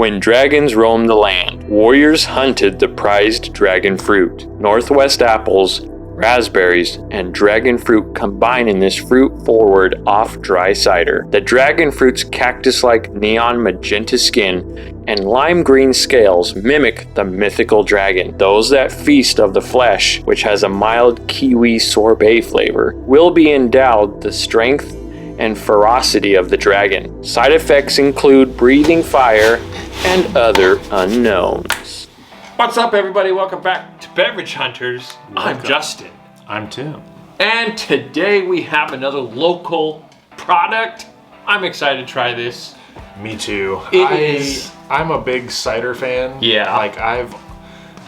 When dragons roamed the land, warriors hunted the prized dragon fruit. Northwest apples, raspberries, and dragon fruit combine in this fruit-forward, off-dry cider. The dragon fruit's cactus-like neon magenta skin and lime green scales mimic the mythical dragon. Those that feast of the flesh, which has a mild kiwi sorbet flavor, will be endowed the strength and ferocity of the dragon. Side effects include breathing fire and other unknowns. What's up, everybody? Welcome back to Beverage Hunters. I'm Justin. I'm Tim. And today we have another local product. I'm excited to try this. Me too. It I'm a big cider fan. Yeah. Like I've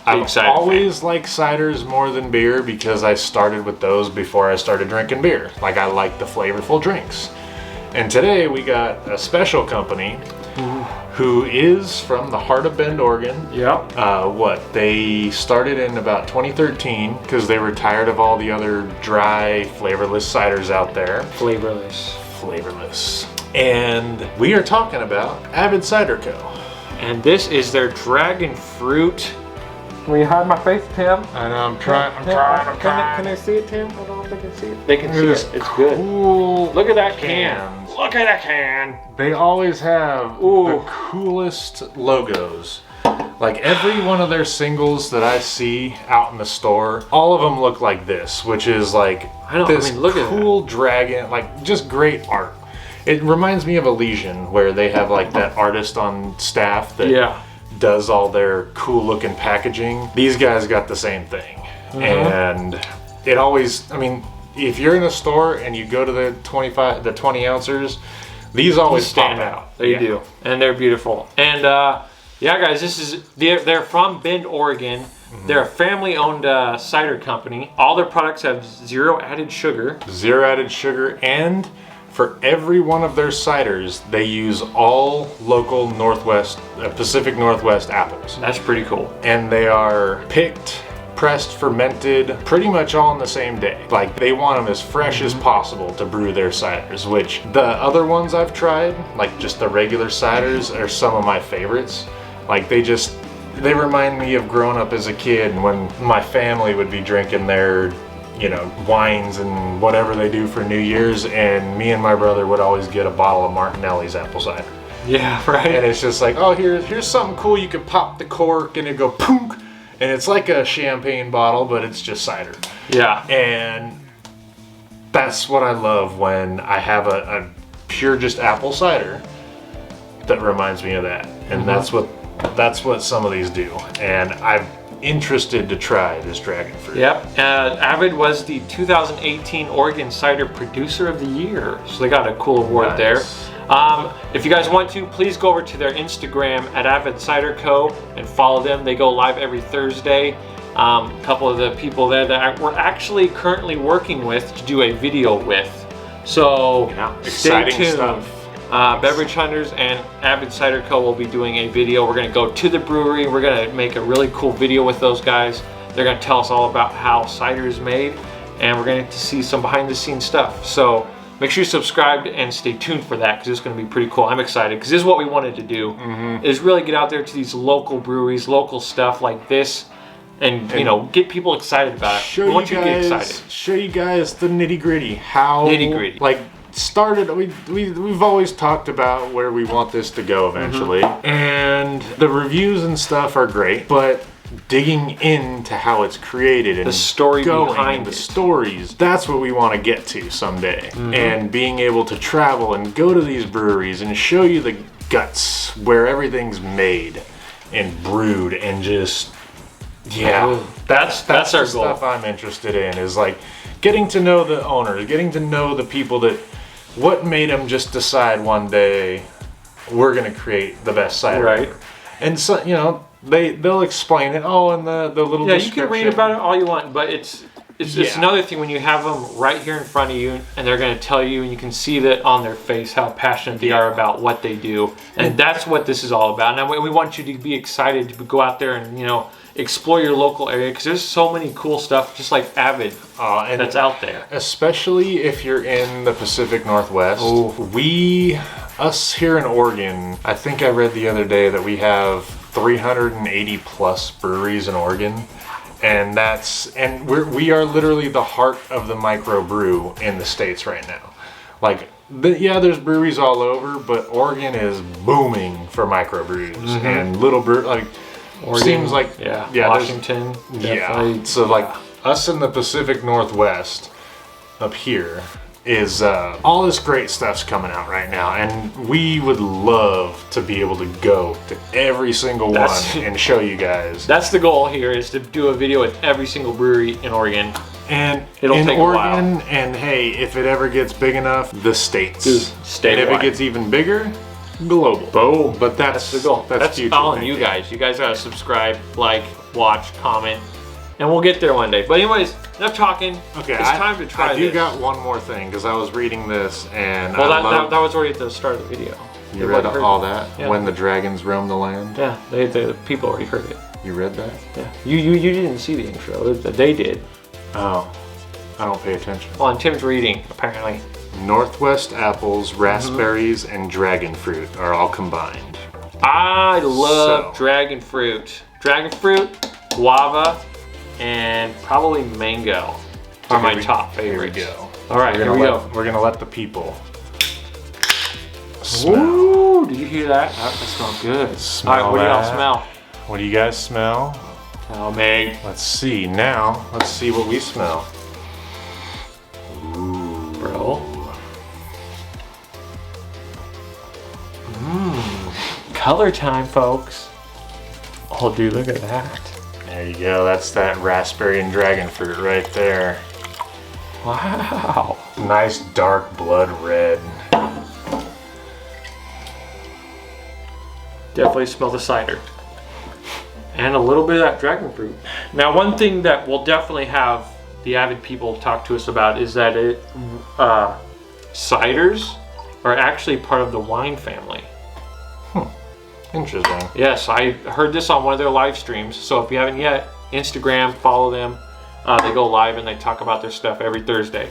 always liked ciders more than beer because I started with those before I started drinking beer. Like I like the flavorful drinks. And today we got a special company who is from the heart of Bend, Oregon. Yep. They started in about 2013 because they were tired of all the other dry, flavorless ciders out there. Flavorless. And we are talking about Avid Cider Co. And this is their dragon fruit. Will you hide my face, Tim? I know, I'm trying. Can they see it, Tim? I don't know if they can see it. They can see it. It's good. Cool. Look at that can. Cans. Look at that can. They always have the coolest logos. Like every one of their singles that I see out in the store, all of them look like this, which is like look at cool dragon, like just great art. It reminds me of Elysian, where they have like that artist on staff that does all their cool looking packaging. These guys got the same thing. And it always, if you're in a store and you go to the 20 ounces, these always stand out. They do. And they're beautiful. And guys, they're from Bend, Oregon. They're a family-owned cider company. All their products have zero added sugar. And for every one of their ciders, they use all local Pacific Northwest apples. That's pretty cool. And they are picked, pressed, fermented, pretty much all on the same day. Like they want them as fresh as possible to brew their ciders, which the other ones I've tried, like just the regular ciders, are some of my favorites. Like they remind me of growing up as a kid when my family would be drinking their wines and whatever they do for New Year's, and me and my brother would always get a bottle of Martinelli's apple cider. Yeah, right. And it's just like, oh, here's something cool. You can pop the cork and it go punk, and it's like a champagne bottle, but it's just cider. Yeah. And that's what I love when I have a pure just apple cider that reminds me of that. And that's what some of these do. And I'm interested to try this dragon fruit. Yep. Avid was the 2018 Oregon Cider Producer of the Year. So they got a cool award there. If you guys want to, please go over to their Instagram at Avid Cider Co. and follow them. They go live every Thursday. A couple of the people there that we're actually currently working with to do a video with. So stay tuned. Stuff. Beverage Hunters and Avid Cider Co. will be doing a video. We're going to go to the brewery. We're going to make a really cool video with those guys. They're going to tell us all about how cider is made, and we're going to see some behind the scenes stuff. So make sure you're subscribed and stay tuned for that, because it's going to be pretty cool. I'm excited because this is what we wanted to do, is really get out there to these local breweries, local stuff like this, and get people excited about it. Show you guys the nitty gritty. We've always talked about where we want this to go eventually, and the reviews and stuff are great, but digging into how it's created and the story behind the stories, that's what we want to get to someday. And being able to travel and go to these breweries and show you the guts where everything's made and brewed, and just that's our goal. Stuff I'm interested in is like getting to know the owners, getting to know the people what made them just decide one day we're going to create the best cider ever. And so they'll explain it in the little description. You can read about it all you want, but it's another thing when you have them right here in front of you and they're going to tell you, and you can see that on their face how passionate they are about what they do, and that's what this is all about. And we want you to be excited to go out there and explore your local area, because there's so many cool stuff just like Avid that's out there. Especially if you're in the Pacific Northwest. We us here in Oregon, I think I read the other day that we have 380 plus breweries in Oregon. And we are literally the heart of the microbrew in the States right now. Like, yeah, there's breweries all over, but Oregon is booming for microbrews and little brew. Like, Oregon, seems like Washington, yeah. So like us in the Pacific Northwest, up here, is all this great stuff's coming out right now, and we would love to be able to go to every single one and show you guys. That's the goal here, is to do a video with every single brewery in Oregon. And it'll in take Oregon, a while. And hey, if it ever gets big enough, the states. Statewide. And if it gets even bigger, global. Boom. But that's the goal. That's all on you guys. You guys gotta subscribe, like, watch, comment, and we'll get there one day. But anyways, enough talking. Okay, it's time to try I do this. got one more thing, because I was reading this and well, that was already at the start of the video. You read all that? Yeah. When the dragons roam the land? Yeah, the people already heard it. You read that? Yeah. You didn't see the intro. They did. Oh, I don't pay attention. Well, and Tim's reading, apparently. Northwest apples, raspberries, and dragon fruit are all combined. I love dragon fruit. Dragon fruit, guava, and probably mango are my top favorites. Here we go. All right, here we go. We're gonna let the people smell. Ooh, did you hear that? That smells good. Smell all right, what do y'all that. smell? What do you guys smell? Tell me. Let's see now. Let's see what we smell. Ooh, bro. Color time, folks. Oh, dude, look at that. There you go. That's that raspberry and dragon fruit right there. Wow. Nice dark blood red. Definitely smell the cider. And a little bit of that dragon fruit. Now, one thing that we'll definitely have the Avid people talk to us about is that ciders are actually part of the wine family. Interesting. Yes, I heard this on one of their live streams. So if you haven't yet, Instagram, follow them. They go live and they talk about their stuff every Thursday.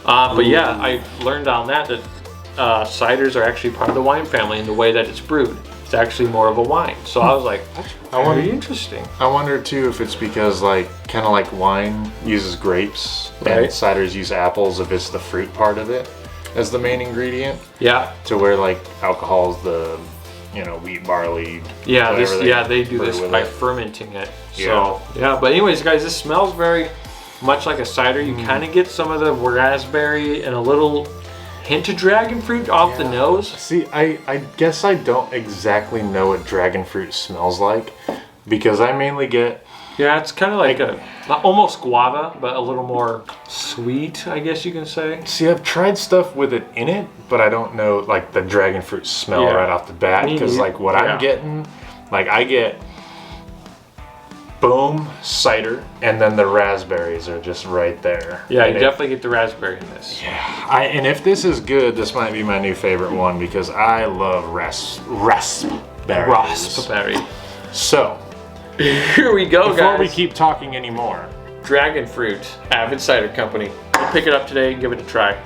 But yeah, I learned on that ciders are actually part of the wine family in the way that it's brewed. It's actually more of a wine. So I was like, that's very interesting. I wonder too if it's because kind of like wine uses grapes and ciders use apples if it's the fruit part of it as the main ingredient. Yeah. To where alcohol is the wheat, barley. Yeah, they do this by fermenting it. So yeah, but anyways, guys, this smells very much like a cider. You kind of get some of the raspberry and a little hint of dragon fruit off the nose. See, I guess I don't exactly know what dragon fruit smells like, because I mainly get... Yeah, it's kind of like almost guava, but a little more sweet, I guess you can say. See, I've tried stuff with it in it, but I don't know the dragon fruit smell right off the bat, because what I'm getting, I get boom, cider, and then the raspberries are just right there. Yeah, you definitely get the raspberry in this. Yeah, and if this is good, this might be my new favorite one, because I love raspberries. Raspberry. So, here we go, guys. Before we keep talking anymore, Dragon Fruit, Avid Cider Company. We'll pick it up today and give it a try.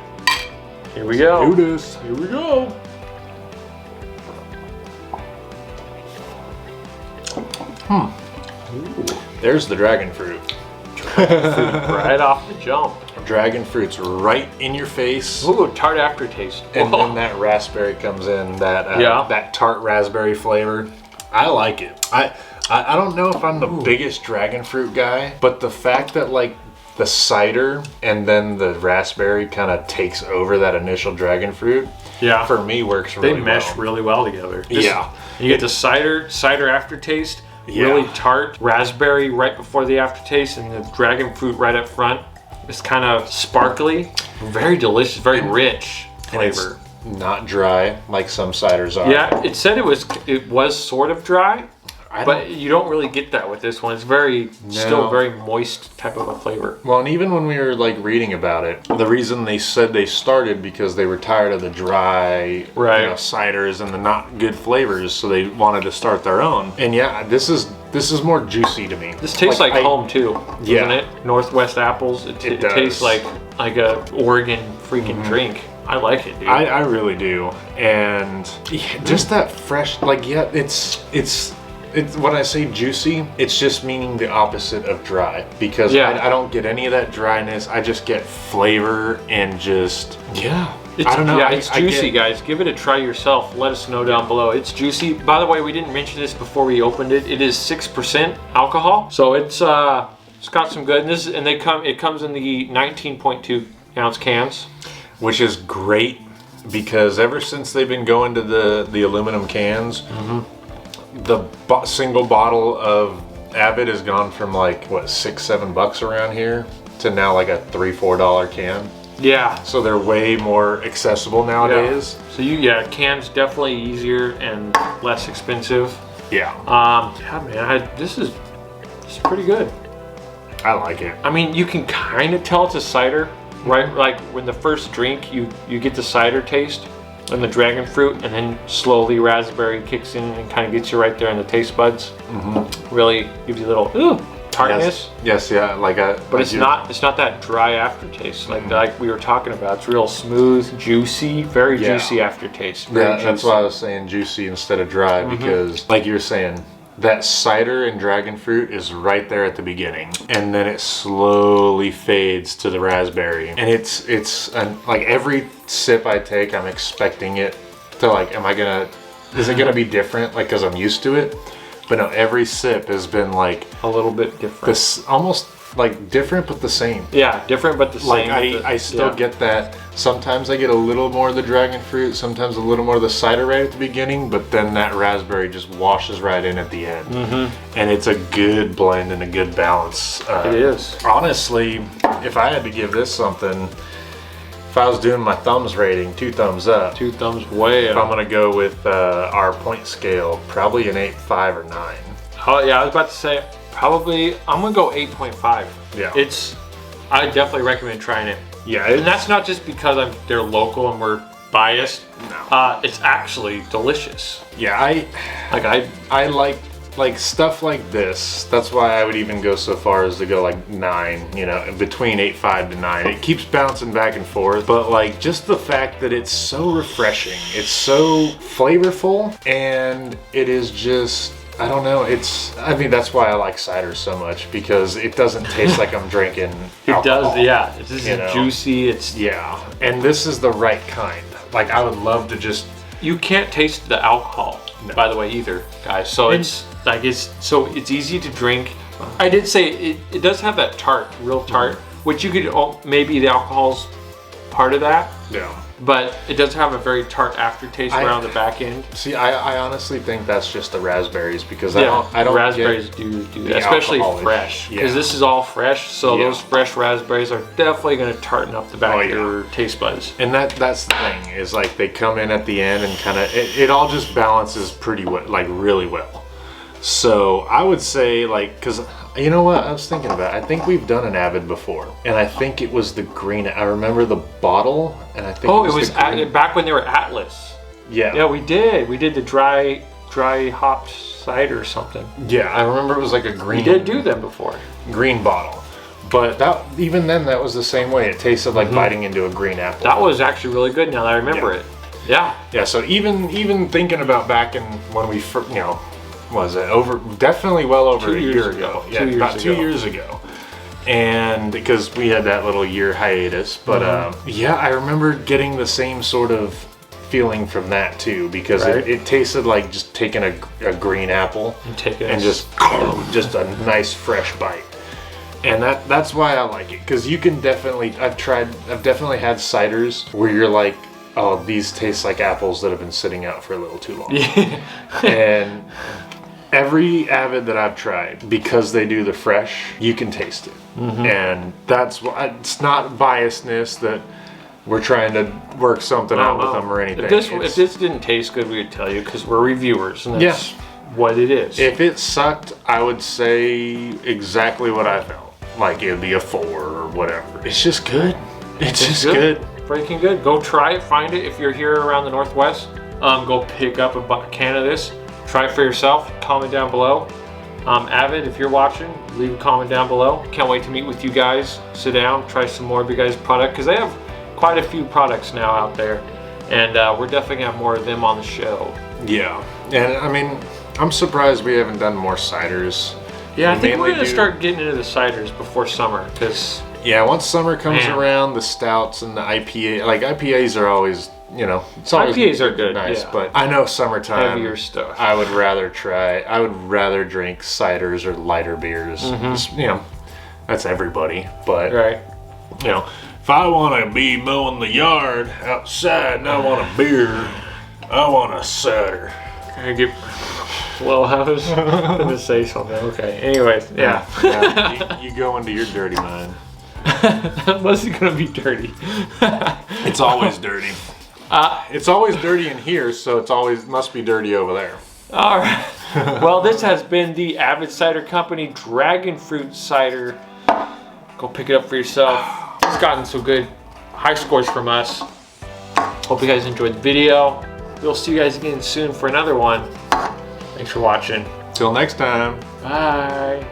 Here we go. Do this. Here we go. There's the dragon fruit. Right off the jump. Dragon fruit's right in your face. Ooh, tart aftertaste. And then that raspberry comes in, that tart raspberry flavor. I like it. I don't know if I'm the biggest dragon fruit guy, but the fact that the cider and then the raspberry kind of takes over that initial dragon fruit, for me works really well. They mesh really well together. You get the cider aftertaste, really tart, raspberry right before the aftertaste, and the dragon fruit right up front. It's kind of sparkly, very delicious, very rich flavor. Not dry like some ciders are. Yeah, it said it was sort of dry, but you don't really get that with this one. It's still very moist type of a flavor. Well, and even when we were reading about it, the reason they said they started because they were tired of the dry ciders and the not good flavors, so they wanted to start their own. And yeah, this is more juicy to me. This tastes like home too, doesn't it? Northwest apples. It tastes like a Oregon freaking drink. I like it, dude. I really do. And yeah, just that fresh, like, yeah, it's when I say juicy, it's just meaning the opposite of dry, because I don't get any of that dryness. I just get flavor and just, I don't know. Yeah, it's juicy, guys. Give it a try yourself. Let us know down below. It's juicy. By the way, we didn't mention this before we opened it. It is 6% alcohol, so it's got some goodness, and it comes in the 19.2 ounce cans, which is great because ever since they've been going to the aluminum cans, the single bottle of Avid has gone from like what, $6-7 around here to now like a $3-4 can. Yeah. So they're way more accessible nowadays. Yeah. So cans definitely easier and less expensive. Yeah. Yeah, man. This is pretty good. I like it. I mean, you can kind of tell it's a cider, right? Like when the first drink, you get the cider taste and the dragon fruit, and then slowly raspberry kicks in and kind of gets you right there in the taste buds. Really gives you a little tartness. Yes, yeah, but it's not that dry aftertaste like we were talking about. It's real smooth, juicy, very juicy aftertaste. That's why I was saying juicy instead of dry, because like you were saying, that cider and dragon fruit is right there at the beginning, and then it slowly fades to the raspberry, and it's like every sip I take, I'm expecting it to like, is it gonna be different, like, because I'm used to it? But no, every sip has been like a little bit different. This almost like different but the same. Yeah, different but the same. Like I still get that. Sometimes I get a little more of the dragon fruit, sometimes a little more of the cider right at the beginning, but then that raspberry just washes right in at the end. And it's a good blend and a good balance. It is. Honestly, if I had to give this something, if I was doing my thumbs rating, 2 thumbs up. 2 thumbs way up. If I'm gonna go with our point scale, probably an 8.5 or 9. Oh yeah, I was about to say, probably, I'm gonna go 8.5. Yeah. I definitely recommend trying it. Yeah. And that's not just because they're local and we're biased. No. It's actually delicious. Yeah, I like stuff like this. That's why I would even go so far as to go like 9, between 8.5 to 9. It keeps bouncing back and forth, but like just the fact that it's so refreshing, it's so flavorful, and it is just, I don't know, that's why I like cider so much, because it doesn't taste like I'm drinking alcohol. It does, yeah. It's just juicy, and this is the right kind. Like, I would love to just... You can't taste the alcohol, by the way, either, guys. So it's easy to drink. I did say it does have that real tart, which you could, maybe the alcohol's part of that. Yeah. But it does have a very tart aftertaste around the back end. See, I honestly think that's just the raspberries, because I don't raspberries do that, especially fresh, because this is all fresh. So those fresh raspberries are definitely going to tarten up the back of your taste buds. And that's the thing, is like they come in at the end and kind of it all just balances pretty well, like really well. So I would say, like, because you know what I was thinking about, I think we've done an Avid before, and I think it was the green. I remember the bottle, and I think it was back when they were Atlas. Yeah, we did the dry hopped cider or something. Yeah, I remember it was like a green. We did do them before. Green bottle, but even then that was the same way. It tasted like biting into a green apple. That was actually really good. Now that I remember it. Yeah. Yeah. So even thinking about back in when we was it definitely well over a year ago. Yeah, about 2 years ago. And because we had that little year hiatus, but I remember getting the same sort of feeling from that too, because it tasted like just taking a green apple and just a nice fresh bite. And that's why I like it, because you can definitely, I've definitely had ciders where you're like, oh, these taste like apples that have been sitting out for a little too long. And every Avid that I've tried, because they do the fresh, you can taste it. And that's why it's not biasness that we're trying to work something out with them or anything. If this didn't taste good, we would tell you, because we're reviewers, and that's what it is. If it sucked, I would say exactly what I felt. Like it'd be a 4 or whatever. It's just good. It's just good. Freaking good. Go try it, find it. If you're here around the Northwest, go pick up a can of this. Try it for yourself. Comment down below. Avid, if you're watching, leave a comment down below. Can't wait to meet with you guys. Sit down, try some more of your guys' product, because they have quite a few products now out there, and we're definitely gonna have more of them on the show. Yeah, and I mean, I'm surprised we haven't done more ciders. Yeah, I think we're mainly gonna start getting into the ciders before summer, because yeah, once summer comes Man. around, the stouts and the IPA, like IPAs are always, you know, it's always IPAs are good, nice. yeah. But I know summertime, heavier stuff. I would rather drink ciders or lighter beers. Just, you know, that's everybody. But Right. you know, if I want to be mowing the yard outside and I want a beer, I want a cider. I get. Well, I was gonna say something. Okay. Anyways, yeah. Yeah, you go into your dirty mind. Unless it's gonna be dirty. It's always dirty. It's always dirty in here, so it's always must be dirty over there. All right. Well, this has been the Avid Cider Company Dragonfruit Cider. Go pick it up for yourself. It's gotten some good high scores from us. Hope you guys enjoyed the video. We'll see you guys again soon for another one. Thanks for watching. Till next time. Bye.